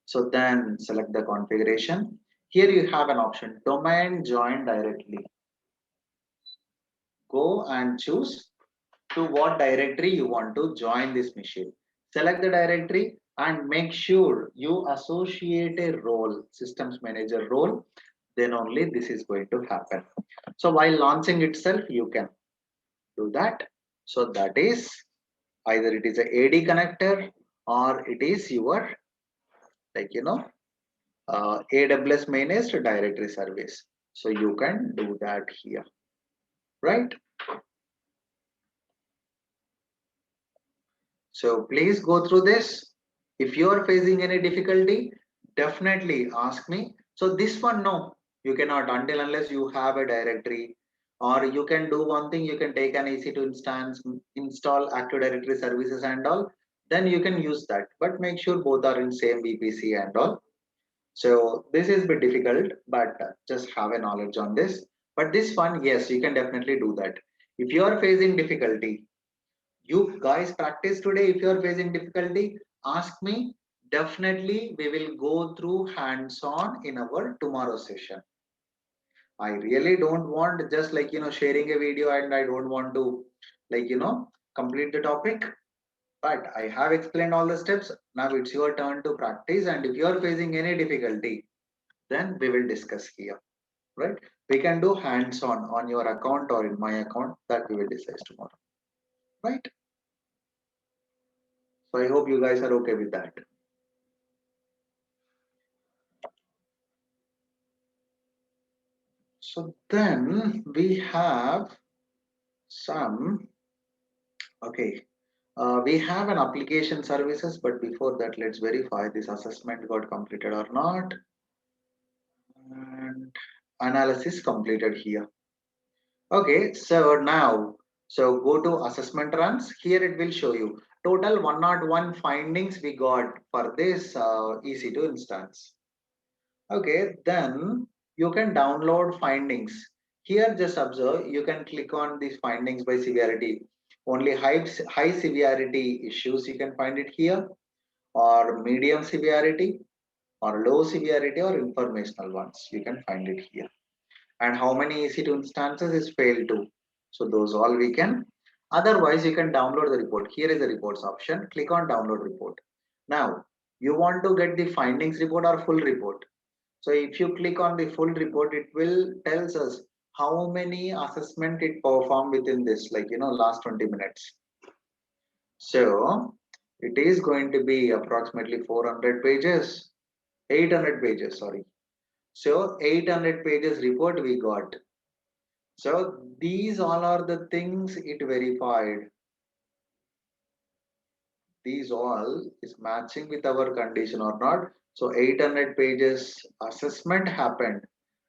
So then select the configuration. Here you have an option, domain join directly. Go and choose to what directory you want to join this machine. Select the directory and make sure you associate a role, systems manager role, then only this is going to happen. So while launching itself, you can do that. So that is either it is a AD connector or it is your AWS managed directory service. So you can do that here, right? So please go through this. If you are facing any difficulty, definitely ask me. So this one, no, you cannot until unless you have a directory, or you can do one thing, you can take an EC2 instance, install Active Directory services and all, then you can use that. But make sure both are in same VPC and all. So this is a bit difficult, but just have a knowledge on this. But this one, yes, you can definitely do that. If you are facing difficulty, you guys practice today. If you are facing difficulty, ask me. Definitely, we will go through hands-on in our tomorrow session. I really don't want just sharing a video and I don't want to complete the topic. But I have explained all the steps. Now it's your turn to practice. And if you are facing any difficulty, then we will discuss here, right? We can do hands-on on your account or in my account, that we will discuss tomorrow, right? So I hope you guys are okay with that. So then we have some, okay, we have an application services, but before that, let's verify this assessment got completed or not. And analysis completed here. Okay, so now, so go to assessment runs. Here it will show you total 101 findings we got for this EC2 instance. Okay, then you can download findings. Here just observe, you can click on these findings by severity. Only high severity issues you can find it here, or medium severity, or low severity, or informational ones. You can find it here. And how many EC2 instances is failed to. So those all we can. Otherwise, you can download the report. Here is the reports option. Click on download report. Now, you want to get the findings report or full report. So if you click on the full report, it will tells us how many assessment it performed within this, last 20 minutes. So it is going to be approximately 400 pages, 800 pages, sorry. So 800 pages report we got. So these all are the things it verified. These all is matching with our condition or not. So 800 pages assessment happened,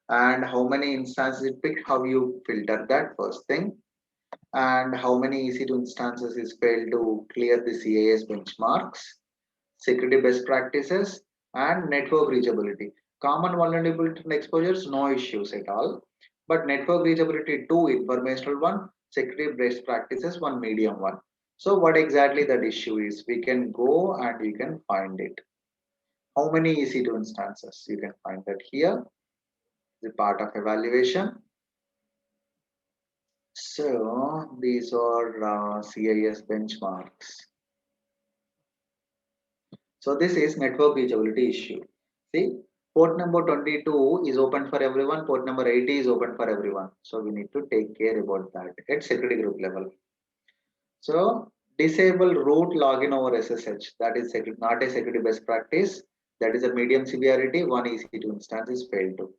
and how many instances it picked, how you filter that first thing. and how many EC2 instances is failed to clear the CAS benchmarks, security best practices, and network reachability. Common vulnerability and exposures, no issues at all. But network reachability, two informational one, security best practices, one medium one. So what exactly that issue is? We can go and we can find it. How many EC2 instances? You can find that here, the part of evaluation. So these are CIS benchmarks. So this is network reachability issue. See, port number 22 is open for everyone, port number 80 is open for everyone. So we need to take care about that at security group level. So disable root login over SSH. That is not a security best practice. That is a medium severity. One EC2 instance is failed to.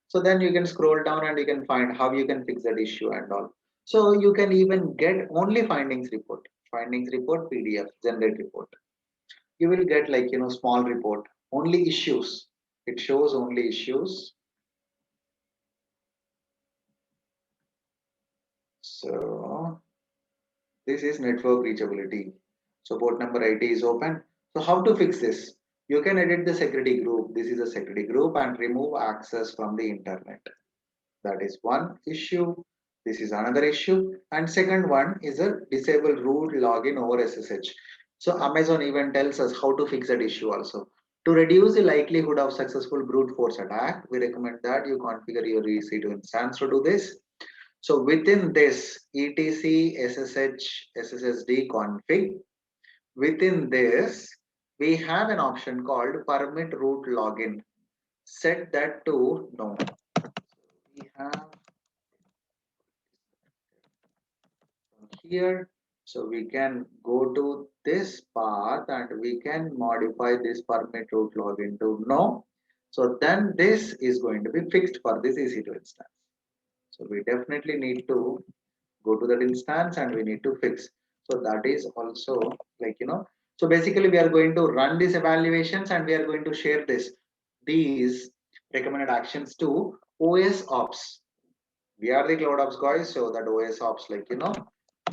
So then you can scroll down and you can find how you can fix that issue and all. So you can even get only findings report. Findings report PDF, generate report. You will get like small report, only issues. It shows only issues. So this is network reachability. So port number 80 is open. So how to fix this? You can edit the security group. This is a security group and remove access from the internet. That is one issue. This is another issue. And second one is a disable root login over SSH. So Amazon even tells us how to fix that issue also. To reduce the likelihood of successful brute force attack, we recommend that you configure your EC2 instance to do this. So within this etc ssh ssd config, within this we have an option called permit root login. Set that to no. We have here, so we can go to this path and we can modify this permit root login to no. So then this is going to be fixed for this EC2 instance. So we definitely need to go to that instance and we need to fix. So that is also like so basically we are going to run these evaluations and we are going to share these recommended actions to OS ops. We are the cloud ops guys, so that OS ops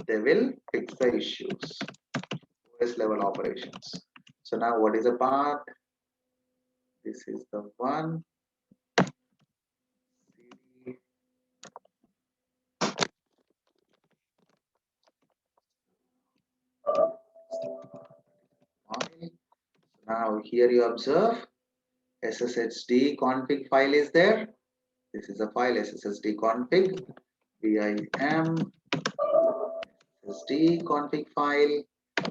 they will fix the issues. OS level operations. So now what is the path? This is the one. Now here you observe SSHD config file is there. This is a file SSHD config vim SSD config file.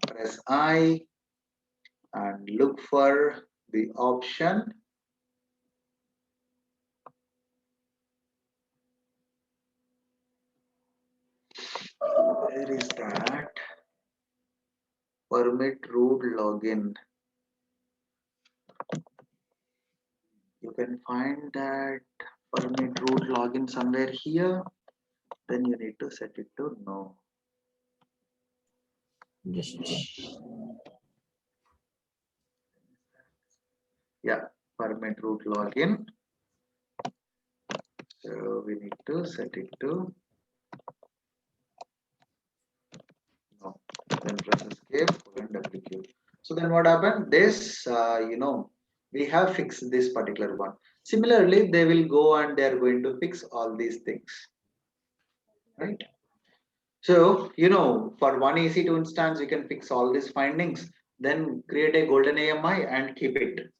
Press I and look for the option. Where is that? Permit root login. You can find that permit root login somewhere here. Then you need to set it to no.
Just
Yeah, permit root login. So we need to set it to no. Then press escape and WQ. So then what happened? This, we have fixed this particular one. Similarly, they will go and they are going to fix all these things, right? So, for one EC2 instance, you can fix all these findings, then create a golden AMI and keep it.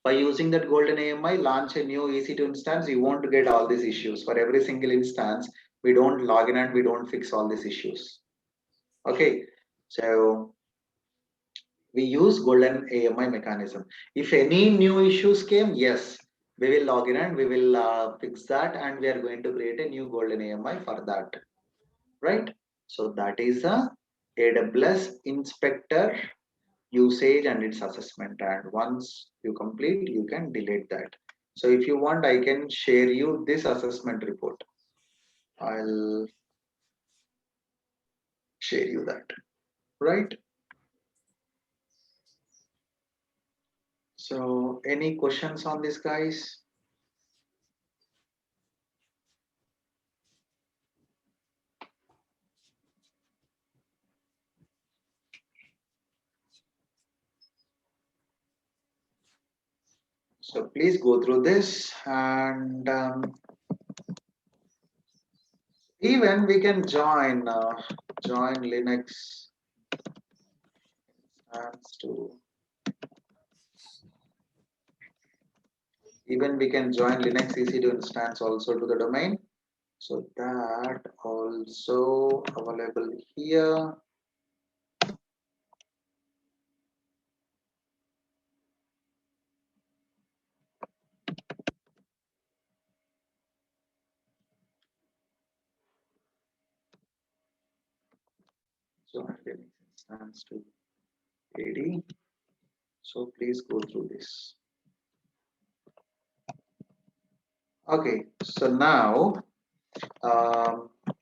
By using that golden AMI, launch a new EC2 instance, you won't get all these issues. For every single instance, we don't log in and we don't fix all these issues. Okay, so we use golden AMI mechanism. If any new issues came, yes, we will log in and we will fix that and we are going to create a new golden AMI for that, right? So that is a AWS Inspector usage and its assessment. And once you complete, you can delete that. So if you want, I can share you this assessment report. I'll share you that, right? So any questions on this, guys? So please go through this, and even we can join Linux instance to. Even we can join Linux EC2 instance also to the domain. So that also available here. Join Linux instance to AD. So please go through this. Okay, so now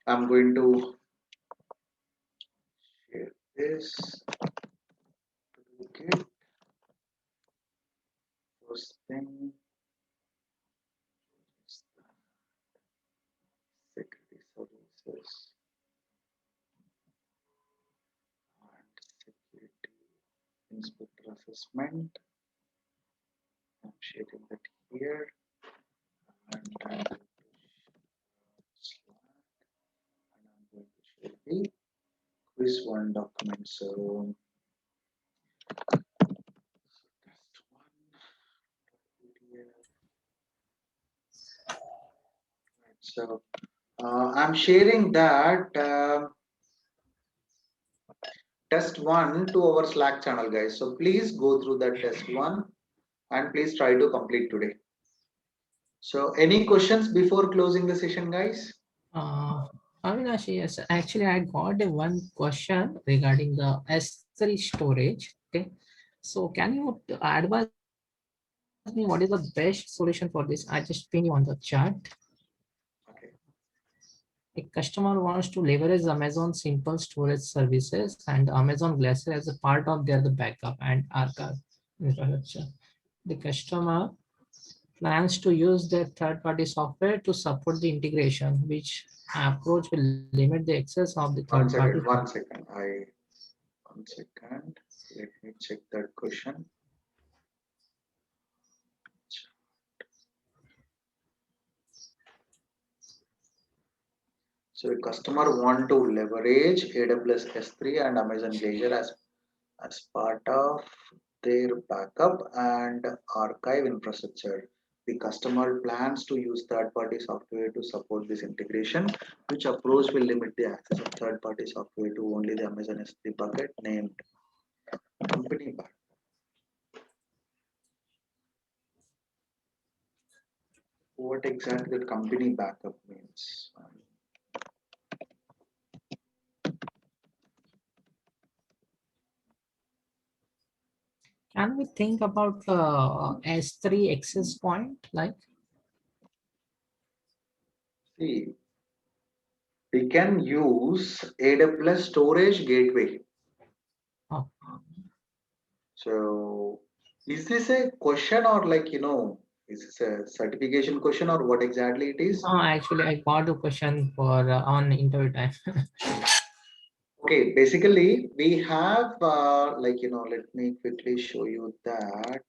I'm going to share this. Okay, first thing is the security services and security inspector assessment. I'm sharing that here, and I'm going to Slack, and I'm going to share the quiz one document. So test one PDF. Right, so I'm sharing that test one to our Slack channel, guys. So please go through that test one and please try to complete today. So any questions before closing the session, guys?
Avinash, yes, actually, I got a one question regarding the S3 storage. Okay, so can you advise me what is the best solution for this? I just pin you on the chat.
Okay.
A customer wants to leverage Amazon simple storage services and Amazon Glacier as a part of their backup and archive infrastructure. The customer plans to use their third-party software to support the integration, which approach will limit the access of the
One
third-party.
second. One second. One second. Let me check that question. So a customer want to leverage AWS S3 and Amazon Glacier as part of their backup and archive infrastructure. The customer plans to use third-party software to support this integration, which approach will limit the access of third-party software to only the Amazon S3 bucket named company backup. What exactly that company backup means?
Can we think about S3 access point? Like,
See, we can use AWS Storage Gateway.
oh,
So, is this a question or is this a certification question or what exactly it is?
actually, I got a question for on interview time.
Okay, basically we have let me quickly show you that.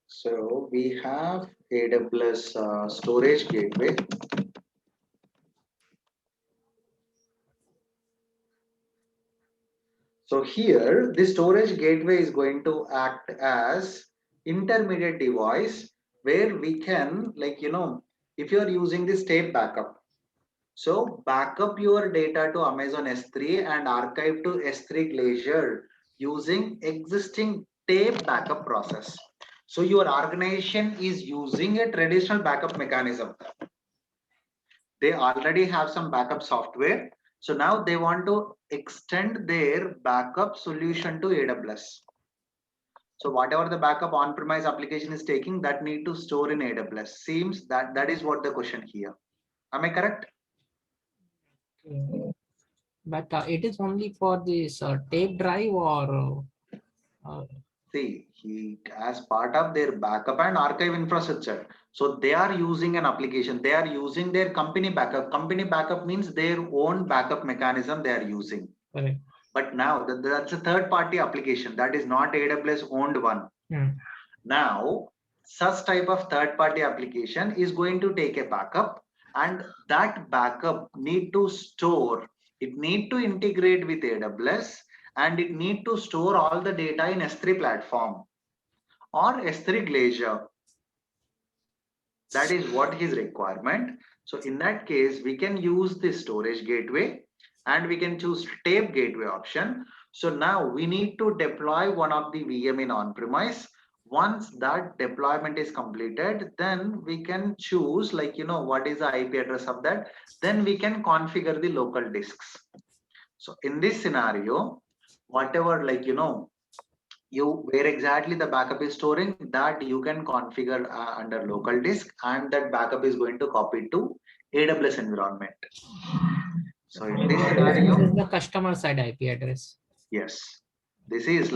So we have AWS Storage Gateway. So here, the storage gateway is going to act as intermediate device where we can, if you are using this tape backup, so backup your data to Amazon S3 and archive to S3 Glacier using existing tape backup process. So your organization is using a traditional backup mechanism. They already have some backup software. So now they want to extend their backup solution to AWS. So whatever the backup on-premise application is taking, that need to store in AWS. Seems that is what the question here. Am I correct?
Okay. But it is only for this tape drive or
See, as part of their backup and archive infrastructure. So they are using an application. They are using their company backup. Company backup means their own backup mechanism they are using.
correct.
But now that's a third-party application. That is not AWS owned one. Now, such type of third-party application is going to take a backup, and that backup need to store. It need to integrate with AWS, and it need to store all the data in S3 platform or S3 Glacier. That is what his requirement. So in that case, we can use the storage gateway and we can choose tape gateway option. So now we need to deploy one of the VM in on-premise. Once that deployment is completed, then we can choose like, what is the IP address of that. Then we can configure the local disks. So in this scenario, whatever where exactly the backup is storing, that you can configure under local disk, and that backup is going to copy to AWS environment. So in this scenario,
this is the customer side IP address.
Yes, this is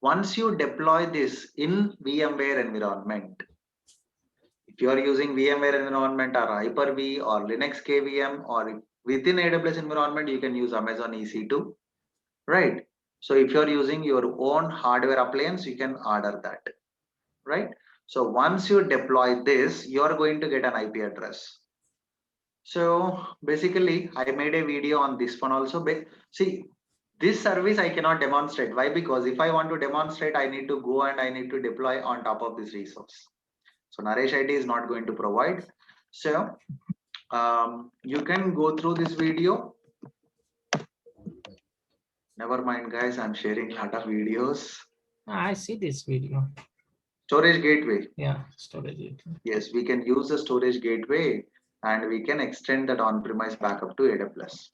once you deploy this in VMware environment, if you are using VMware environment or Hyper-V or Linux KVM or within AWS environment, you can use Amazon EC2, right? So if you're using your own hardware appliance, you can order that, right? So once you deploy this, you're going to get an IP address. So basically, I made a video on this one also. See, this service I cannot demonstrate. Why? Because if I want to demonstrate, I need to go and I need to deploy on top of this resource. So Naresh IT is not going to provide. So you can go through this video. Never mind, guys. I'm sharing a lot of videos.
I see this video.
Storage gateway.
Yeah, storage gateway.
Yes, we can use the storage gateway and we can extend that on-premise backup to AWS.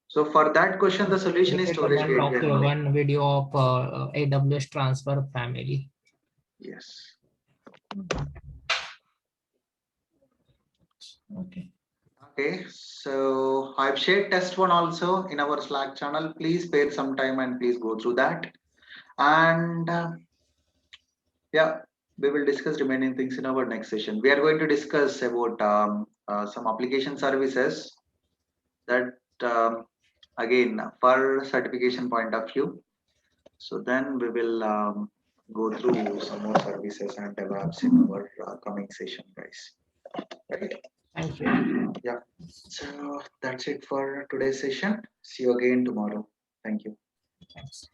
So for that question, the solution is storage gateway.
One video of AWS transfer family.
Yes.
Okay.
Okay, so I've shared test one also in our Slack channel. Please spare some time and please go through that. And yeah, we will discuss remaining things in our next session. We are going to discuss about some application services that again for certification point of view. So then we will go through some more services and DevOps in our coming session, guys. Right?
Thank you.
Yeah. So that's it for today's session. See you again tomorrow. Thank you.
Thanks.